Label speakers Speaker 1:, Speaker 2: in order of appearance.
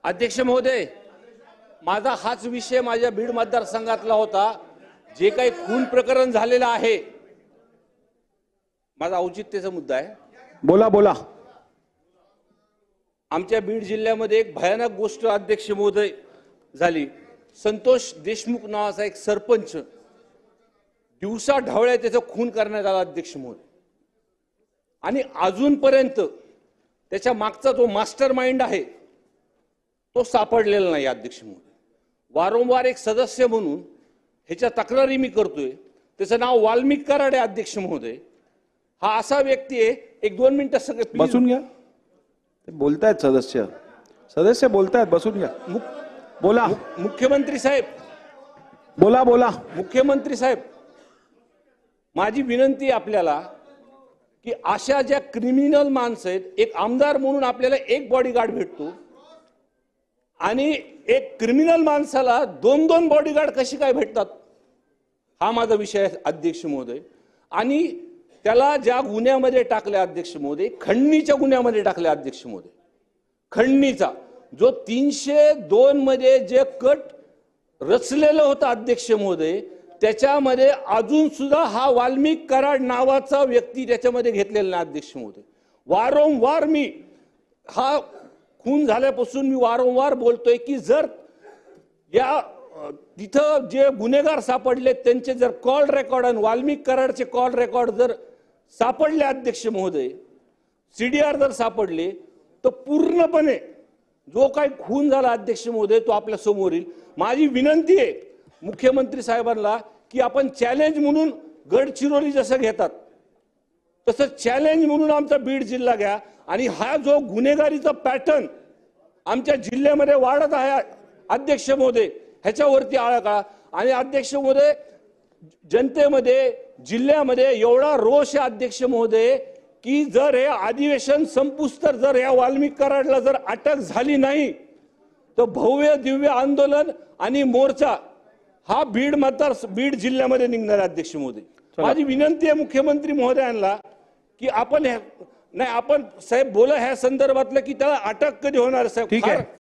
Speaker 1: अध्यक्ष महोदय, माझा हाच विषय माझ्या बीड मतदारसंघातला होता। जे काही खून प्रकरण झालेलं आहे, माझा औचित्याचा मुद्दा आहे।
Speaker 2: बोला बोला।
Speaker 1: आमच्या बीड जिल्ह्यामध्ये एक भयानक गोष्ट अध्यक्ष महोदय झाली। संतोष देशमुख नावाचा एक सरपंच दिवसा ढवळ्या त्याचा खून करण्यात आला अध्यक्ष महोदय, आणि अजूनपर्यंत त्याच्या मागचा जो मास्टर माइंड आहे तो सापडलेला नाही अध्यक्ष महोदय। वारंवार एक सदस्य म्हणून ह्याच्या तक्रारी मी करतोय। त्याचं नाव वाल्मिक कराड आहे अध्यक्ष महोदय। हा असा व्यक्ती आहे, एक 2 मिनिटं सगळे
Speaker 2: बसून घ्या। ते बोलतायत सदस्य बोलतायत, बसून घ्या। बोला।
Speaker 1: मुख्यमंत्री साहेब,
Speaker 2: बोला बोला।
Speaker 1: मुख्यमंत्री साहेब, माझी विनंती आहे आपल्याला की अशा ज्या क्रिमिनल माणसं आहेत, एक आमदार म्हणून आपल्याला एक बॉडीगार्ड भेटतो आणि एक क्रिमिनल माणसाला 2-2 बॉडीगार्ड कशी काय भेटतात, हा माझा विषय आहे अध्यक्ष महोदय। आणि त्याला ज्या गुन्ह्यामध्ये टाकले अध्यक्ष महोदय, खंडणीच्या गुन्ह्यामध्ये टाकले अध्यक्ष महोदय। खंडणीचा जो 302 मध्ये जे कट रचलेलं होतं अध्यक्ष महोदय, त्याच्यामध्ये अजून सुद्धा हा वाल्मिक कराड नावाचा व्यक्ती त्याच्यामध्ये घेतलेला नाही अध्यक्ष महोदय। वारंवार मी हा खून झाल्यापासून मी वारंवार बोलतोय की जर या तिथं जे गुन्हेगार सापडले त्यांचे जर कॉल रेकॉर्ड आणि वाल्मिक कराडचे कॉल रेकॉर्ड जर सापडले अध्यक्ष महोदय, सीडीआर जर सापडले, तर पूर्णपणे जो काही खून झाला अध्यक्ष महोदय तो आपल्या समोर येईल। माझी विनंती आहे मुख्यमंत्री साहेबांना की आपण चॅलेंज म्हणून गडचिरोली जसं घेतात तसं चॅलेंज म्हणून आमचा बीड जिल्हा घ्या, आणि हा जो गुन्हेगारीचा पॅटर्न आमच्या जिल्ह्यामध्ये वाढत आहे अध्यक्ष महोदय, ह्याच्यावरती आळा काढा। आणि अध्यक्ष महोदय, जनतेमध्ये जिल्ह्यामध्ये एवढा रोष आहे अध्यक्ष महोदय की जर हे अधिवेशन संपुस्तर जर या वाल्मिक कराडला जर अटक झाली नाही तर भव्य दिव्य आंदोलन आणि मोर्चा हा बीड जिल्ह्यामध्ये निघणार अध्यक्ष महोदय। माझी विनंती आहे मुख्यमंत्री महोदयांना की आपण साहेब बोला ह्या संदर्भातलं की त्याला अटक कधी होणार साहेब।